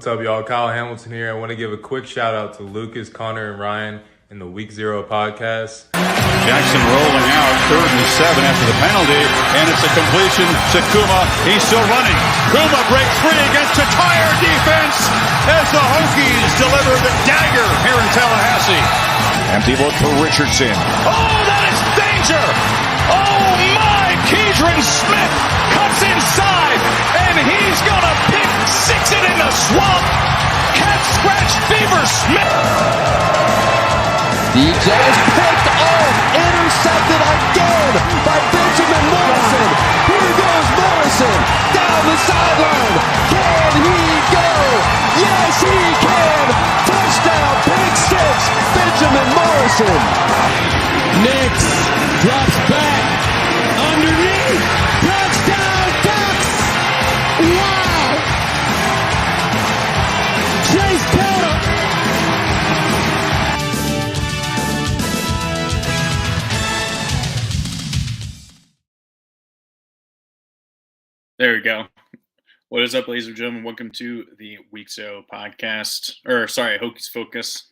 What's up, y'all? Kyle Hamilton here. I want to give a quick shout out to Lucas, Conor, and Ryan in the Week 0 podcast. Jackson rolling out, 3rd and 7 after the penalty, and it's a completion to Kuma. He's still running. Kuma breaks free against a tired defense as the Hokies deliver the dagger here in Tallahassee. Empty look for Richardson. Oh, that is danger! Oh my! Keidron Smith cuts inside, and he's gonna pick 6 it in the swamp. Cat scratch fever Smith. DJ is picked off, intercepted again by Benjamin Morrison. Here goes Morrison down the sideline. Can he go? Yes, he can. Touchdown, pick 6, Benjamin Morrison. Nix drops back underneath. Touchdown, Ducks. Wow. Chase Taylor. There we go. What is up, ladies and gentlemen? Welcome to the Week 0 podcast. Hokies Focus.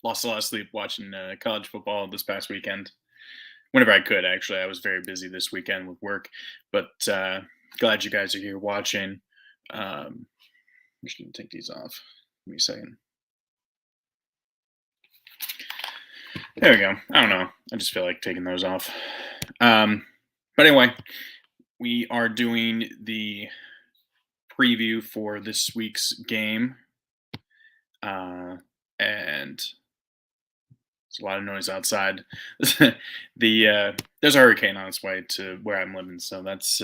Lost a lot of sleep watching college football this past weekend. Whenever I could, actually. I was very busy this weekend with work. But glad you guys are here watching. I'm just going to take these off. Give me a second. There we go. I don't know. I just feel like taking those off. But anyway, we are doing the preview for this week's game. And there's a lot of noise outside. There's a hurricane on its way to where I'm living, so that's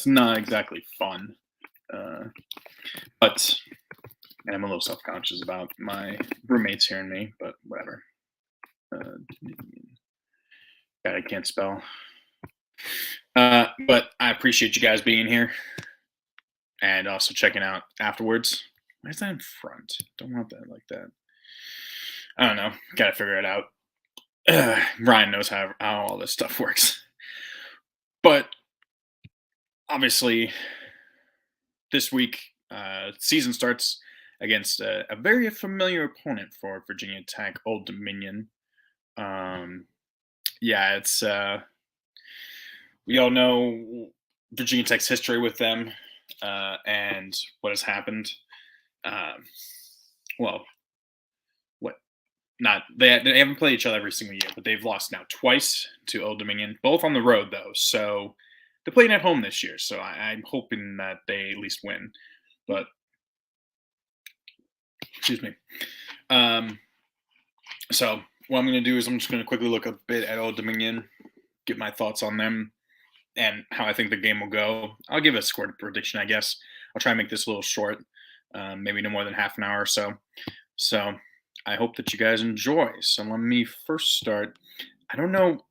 not exactly fun. But I'm a little self-conscious about my roommates hearing me, but whatever. God, I can't spell. But I appreciate you guys being here and also checking out afterwards. Why is that in front? Don't want that like that. I don't know. Gotta figure it out. Ryan knows how all this stuff works. But obviously, this week, season starts against a very familiar opponent for Virginia Tech, Old Dominion. It's we all know Virginia Tech's history with them and what has happened. They haven't played each other every single year, but they've lost now twice to Old Dominion, both on the road though. So they're playing at home this year. So I'm hoping that they at least win. But excuse me. So what I'm going to do is I'm just going to quickly look a bit at Old Dominion, get my thoughts on them and how I think the game will go. I'll give a score prediction, I guess. I'll try and make this a little short, maybe no more than half an hour or so. So I hope that you guys enjoy. So let me first start. I don't know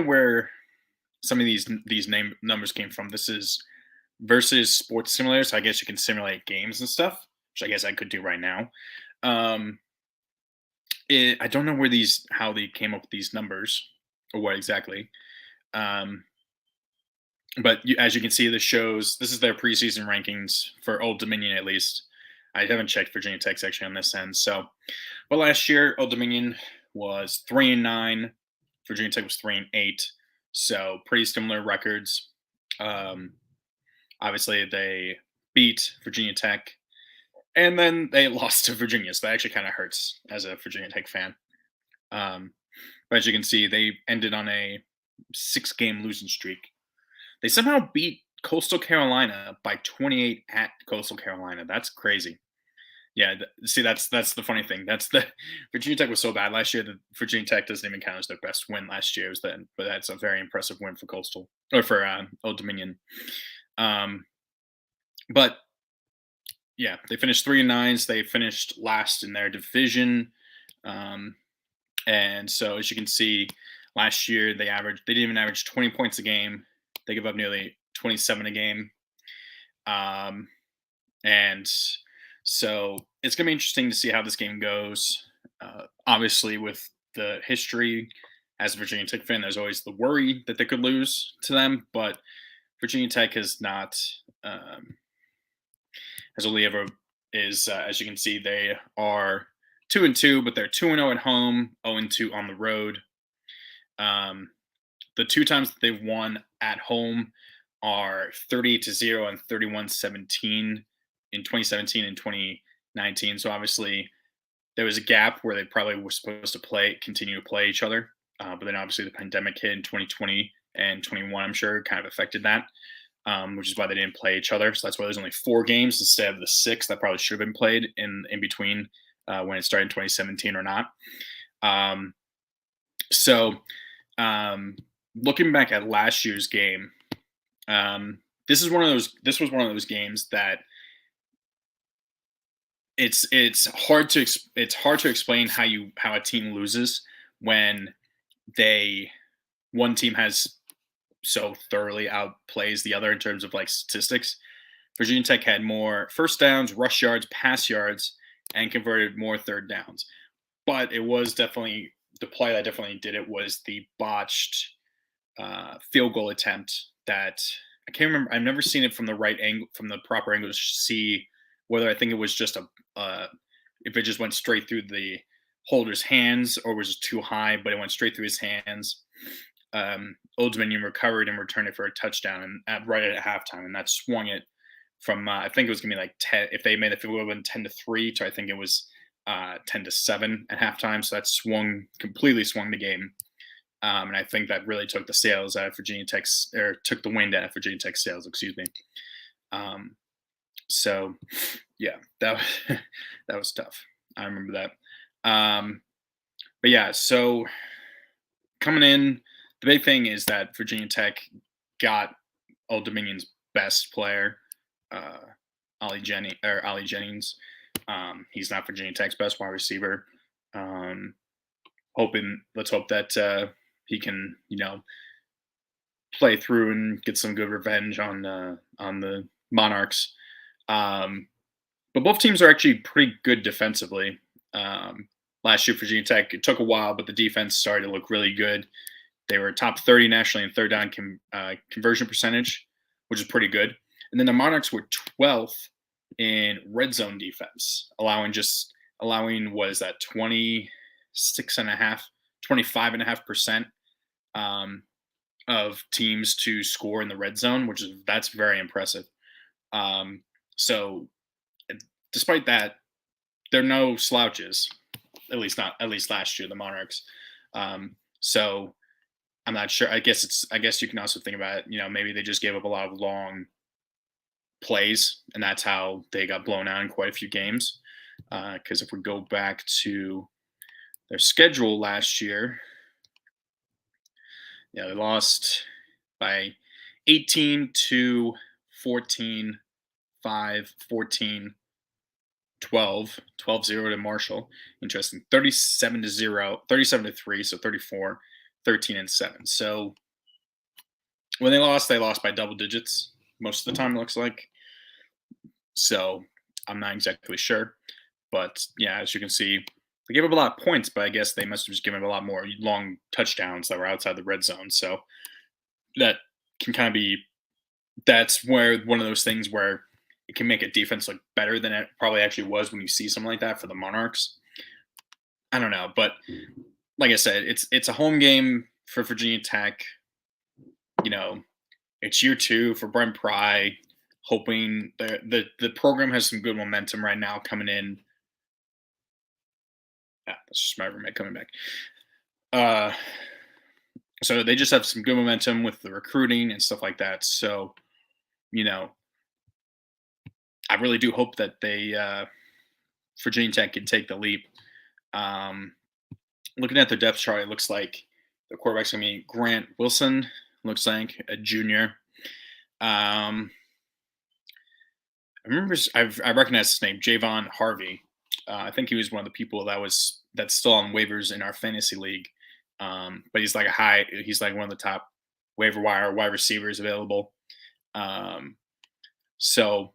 where some of these name numbers came from. This is versus sports simulators. So I guess you can simulate games and stuff, which I guess I could do right now. I don't know how they came up with these numbers or what exactly. But as you can see, this is their preseason rankings for Old Dominion, at least. I haven't checked Virginia Tech's actually on this end. But last year, Old Dominion was 3-9. Virginia Tech was 3-8. So pretty similar records. Obviously, they beat Virginia Tech, and then they lost to Virginia. So that actually kind of hurts as a Virginia Tech fan. But as you can see, they ended on a 6-game losing streak. They somehow beat Coastal Carolina by 28 at Coastal Carolina. That's crazy. Yeah, see, that's the funny thing. Virginia Tech was so bad last year that Virginia Tech doesn't even count as their best win last year. But that's a very impressive win for Coastal or for Old Dominion. But yeah, they finished 3-9. They finished last in their division. And so as you can see, last year they didn't even average 20 points a game. They give up nearly 27 a game. And so it's going to be interesting to see how this game goes. Obviously, with the history, as a Virginia Tech fan, there's always the worry that they could lose to them. But Virginia Tech has not has only ever is as you can see, they are 2-2, but they're 2-0 at home, 0-2 on the road. Um, the two times that they've won at home are 38-0 and 31-17 in 2017 and 2019. So obviously there was a gap where they probably were supposed to continue to play each other. But then obviously the pandemic hit in 2020 and 21, I'm sure, kind of affected that, which is why they didn't play each other. So that's why there's only 4 games instead of the 6 that probably should have been played in between when it started in 2017 or not. So looking back at last year's game, this was one of those games that it's hard to explain how a team loses when one team has so thoroughly outplays the other in terms of like statistics. Virginia Tech had more first downs, rush yards, pass yards, and converted more third downs. But it was definitely the play that definitely did it was the botched field goal attempt that I can't remember. I've never seen it from the right angle, from the proper angle to see whether I think it was just if it just went straight through the holder's hands or was it too high, but it went straight through his hands. Old Dominion recovered and returned it for a touchdown and right at halftime, and that swung it from I think it was gonna be like 10. If they made the field goal, it would have been 10-3 to I think it was 10-7 at halftime. So that completely swung the game. And I think that really took the sails out of Virginia Tech's, or took the wind out of Virginia Tech's sails, excuse me. So yeah, that was tough. I remember that. But yeah, so coming in, the big thing is that Virginia Tech got Old Dominion's best player, Ollie Jennings. He's not Virginia Tech's best wide receiver. Let's hope that he can, play through and get some good revenge on the Monarchs. But both teams are actually pretty good defensively. Last year, Virginia Tech, it took a while, but the defense started to look really good. They were top 30 nationally in third down conversion percentage, which is pretty good. And then the Monarchs were 12th in red zone defense, allowing 25.5% of teams to score in the red zone, that's very impressive. So despite that, they're no slouches, at least last year, the Monarchs. So I'm not sure. I guess you can also think about it, maybe they just gave up a lot of long plays, and that's how they got blown out in quite a few games. Because if we go back to their schedule last year, they lost by 18-14, 5, 14, 12, 12-0 to Marshall. Interesting. 37-0, 37-3, so 34, 13-7. So when they lost by double digits most of the time, it looks like. So I'm not exactly sure. But yeah, as you can see, they gave up a lot of points, but I guess they must have just given up a lot more long touchdowns that were outside the red zone. So that can kind of be, that's where one of those things where it can make a defense look better than it probably actually was when you see something like that for the Monarchs. I don't know, but like I said, it's a home game for Virginia Tech. It's year 2 for Brent Pry, hoping the program has some good momentum right now coming in. Yeah, that's just my roommate coming back. So they just have some good momentum with the recruiting and stuff like that. So, I really do hope that Virginia Tech can take the leap. Looking at their depth chart, it looks like the quarterback's going to be Grant Wilson, looks like a junior. I recognize his name, Javon Harvey. I think he was one of the people that's still on waivers in our fantasy league. But he's like one of the top waiver wire wide receivers available. So,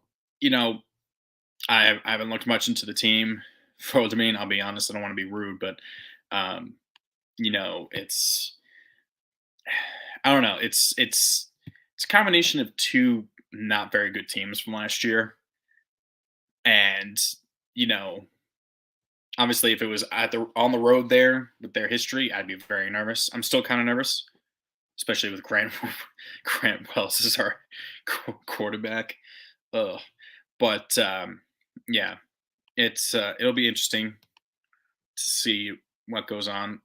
I haven't looked much into the team for Old Dominion. I'll be honest, I don't want to be rude, but it's, I don't know. It's a combination of two not very good teams from last year. And, you know, obviously if it was on the road there with their history, I'd be very nervous. I'm still kind of nervous, especially with Grant Wells as our quarterback. Ugh. But yeah, it'll be interesting to see what goes on.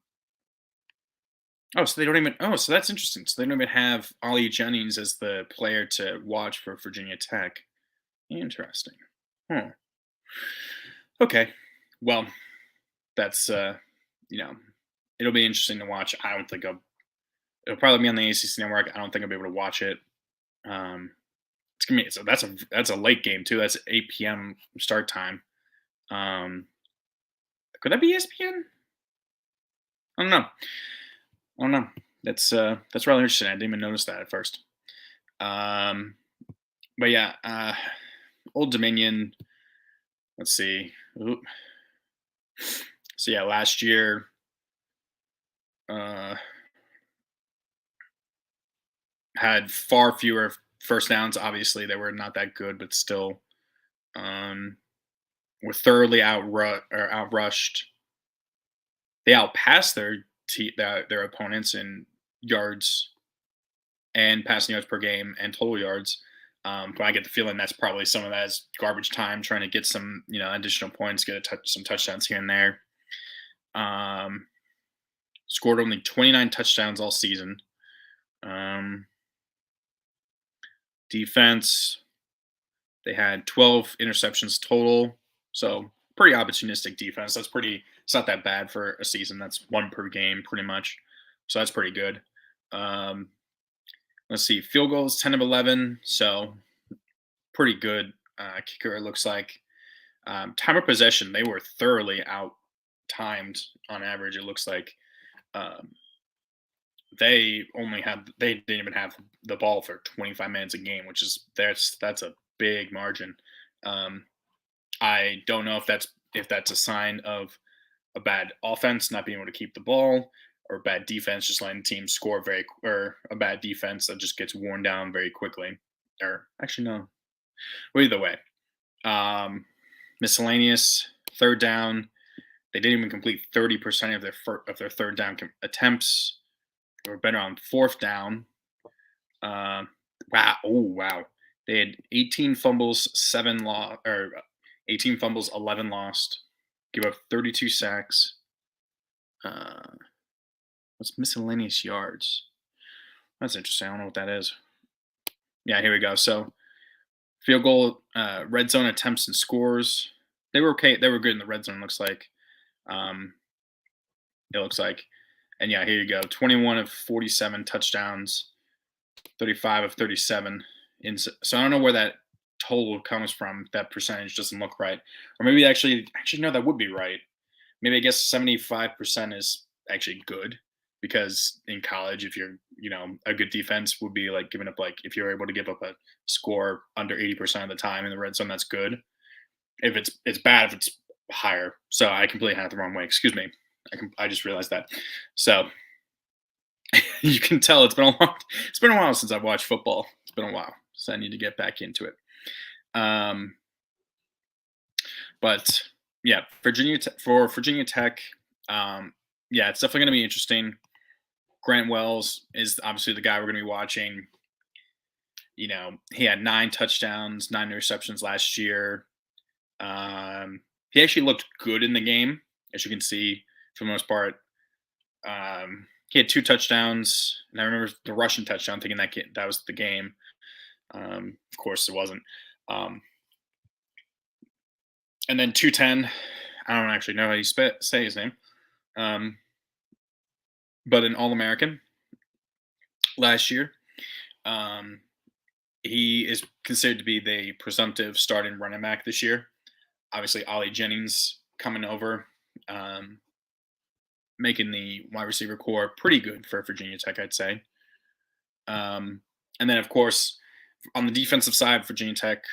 Oh, so they don't even. Oh, so that's interesting. So they don't even have Ollie Jennings as the player to watch for Virginia Tech. Interesting. Hmm. Okay. Well, that's you know, it'll be interesting to watch. I don't think it'll probably be on the ACC network. I don't think I'll be able to watch it. Um, it's gonna be so that's a late game too. That's 8 p.m. start time. Um, could that be ESPN? I don't know. I don't know. That's really interesting. I didn't even notice that at first. Um, but yeah, Old Dominion. Let's see. Oop. So yeah, last year, uh, had far fewer first downs. Obviously, they were not that good, but still, um, were thoroughly outrushed. They outpassed their opponents in yards and passing yards per game and total yards. But I get the feeling that's probably some of that is garbage time, trying to get some additional points, get some touchdowns here and there. Scored only 29 touchdowns all season. Defense, they had 12 interceptions total, so pretty opportunistic defense. It's not that bad for a season. That's one per game, pretty much. So that's pretty good. Let's see, field goals 10 of 11, so pretty good kicker. It looks like time of possession, they were thoroughly out timed on average. It looks like they didn't even have the ball for 25 minutes a game, which is that's a big margin. I don't know if that's a sign of a bad offense not being able to keep the ball, or bad defense just letting teams score or a bad defense that just gets worn down very quickly. Or actually no. Well, either way. Miscellaneous third down. They didn't even complete 30% of their third down attempts. They were better on fourth down. Wow. Oh, wow. They had 18 fumbles, 18 fumbles, 11 lost. Give up 32 sacks. What's miscellaneous yards? That's interesting. I don't know what that is. Yeah, here we go. So field goal, red zone attempts and scores. They were okay. They were good in the red zone, looks like. It looks like. And yeah, here you go. 21 of 47 touchdowns, 35 of 37. So I don't know where that total comes from. That percentage doesn't look right. Or maybe actually no, that would be right. Maybe I guess 75% is actually good, because in college, if you're, a good defense would be like giving up, like if you're able to give up a score under 80% of the time in the red zone, that's good. If it's bad if it's higher. So I completely had it the wrong way. Excuse me. I just realized that. So you can tell it's been a while since I've watched football. It's been a while, so I need to get back into it. But yeah, Virginia Tech. Yeah, it's definitely going to be interesting. Grant Wells is obviously the guy we're going to be watching. He had 9 touchdowns, 9 interceptions last year. He actually looked good in the game, as you can see, for the most part. He had 2 touchdowns, and I remember the rushing touchdown, thinking that was the game. Of course, it wasn't. And then 210. I don't actually know how you say his name. But an All-American last year. He is considered to be the presumptive starting running back this year. Obviously, Ollie Jennings coming over, making the wide receiver core pretty good for Virginia Tech, I'd say. And then, of course, on the defensive side, Virginia Tech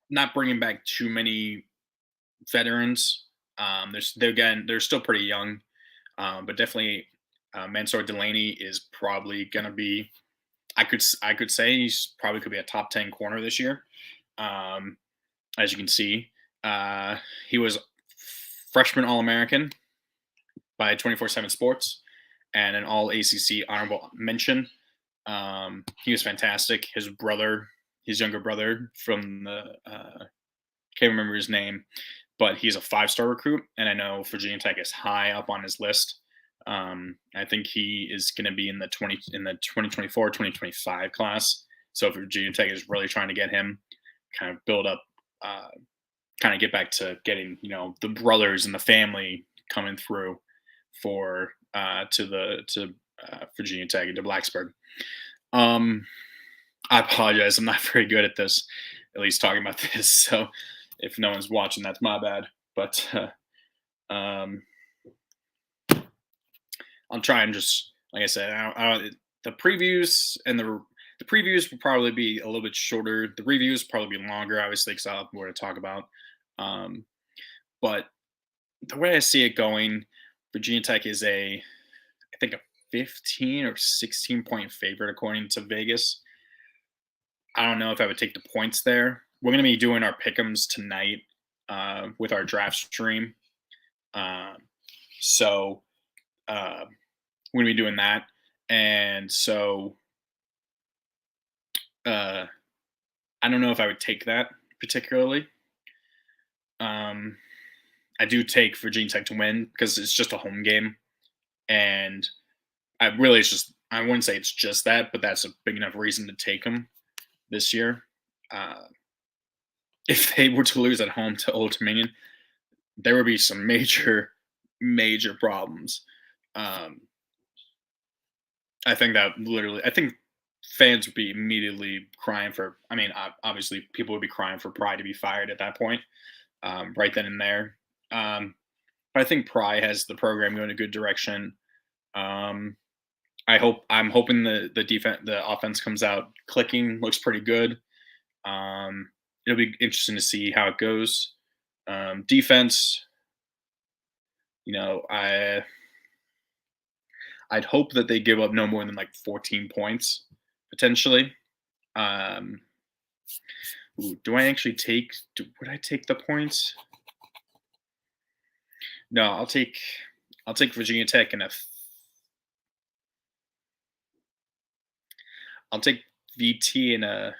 not bringing back too many veterans. They're still pretty young, but definitely Mansour Delaney is probably going to be. I could say he's probably could be a top 10 corner this year. as you can see. He was freshman All-American by 24/7 Sports and an All-ACC honorable mention. He was fantastic. His younger brother from the can't remember his name, but he's a 5-star recruit, and I know Virginia Tech is high up on his list. I think he is going to be in the 2024-2025 class. So Virginia Tech is really trying to get him, kind of build up, kind of get back to getting the brothers and the family coming through for to Virginia Tech and to Blacksburg. I apologize. I'm not very good at this, at least talking about this. So if no one's watching, that's my bad. But I'll try and just, like I said, the previews and the previews will probably be a little bit shorter. The reviews will probably be longer, obviously, because I'll have more to talk about. But the way I see it going, Virginia Tech is I think a 15 or 16 point favorite according to Vegas. I don't know if I would take the points there. We're going to be doing our pick'ems tonight with our draft stream. So we're going to be doing that. And so I don't know if I would take that particularly. I do take Virginia Tech to win because it's just a home game. And I wouldn't say it's just that, but that's a big enough reason to take them this year. If they were to lose at home to Old Dominion, there would be some major, major problems. I think fans would be immediately crying for. I mean, obviously, people would be crying for Pry to be fired at that point, right then and there. But I think Pry has the program going a good direction. I'm hoping the offense comes out clicking, looks pretty good. It'll be interesting to see how it goes. Defense, I'd hope that they give up no more than like 14 points potentially. Do I actually would I take the points? No, I'll take Virginia Tech I'll take VT in a.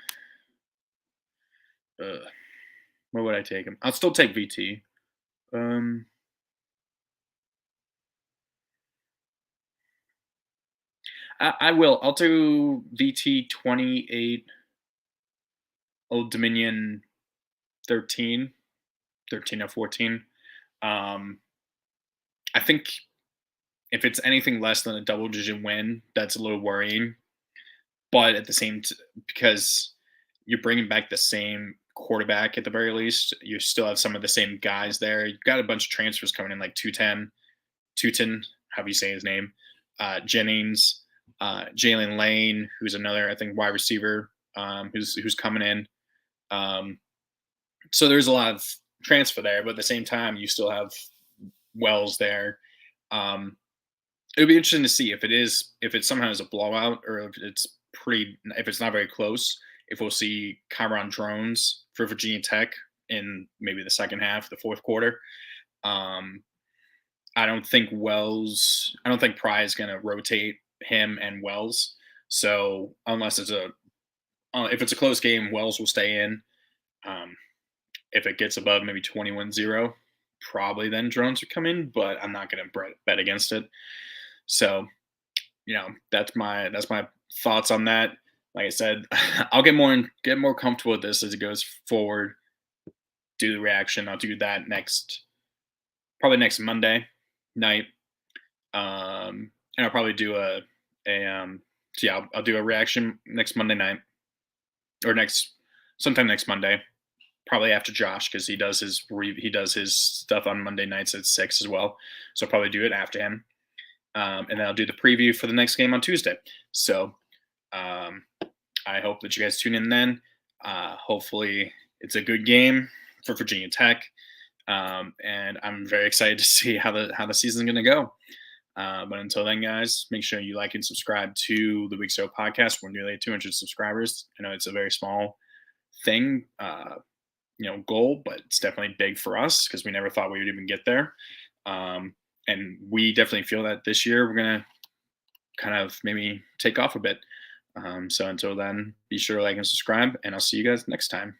Where would I take him? I'll still take VT. I will. I'll do VT 28, Old Dominion 13 or 14. I think if it's anything less than a double-digit win, that's a little worrying. But at the same because you're bringing back the same quarterback at the very least, you still have some of the same guys there. You've got a bunch of transfers coming in, like Tootin, however you say his name, Jennings, Jalen Lane, who's another, I think, wide receiver, who's coming in. So there's a lot of transfer there, but at the same time, you still have Wells there. It'll be interesting to see if it somehow is a blowout or if it's not very close. If we'll see Chiron drones for Virginia Tech in maybe the second half, the fourth quarter. I don't think Pry is going to rotate him and Wells. So unless if it's a close game, Wells will stay in. If it gets above maybe 21-0, probably then drones would come in, but I'm not going to bet against it. So, that's my thoughts on that. Like I said, I'll get more comfortable with this as it goes forward. Do the reaction. I'll do that probably next Monday night. And I'll probably do I'll do a reaction next Monday night or sometime next Monday, probably after Josh, because he does his stuff on Monday nights at 6 as well. So I'll probably do it after him. And then I'll do the preview for the next game on Tuesday. So I hope that you guys tune in then. Hopefully it's a good game for Virginia Tech. And I'm very excited to see how the season's going to go. But until then, guys, make sure you like and subscribe to the Week 0 podcast. We're nearly at 200 subscribers. I know it's a very small thing. goal, but it's definitely big for us because we never thought we would even get there. And we definitely feel that this year we're going to kind of maybe take off a bit. So until then, be sure to like and subscribe, and I'll see you guys next time.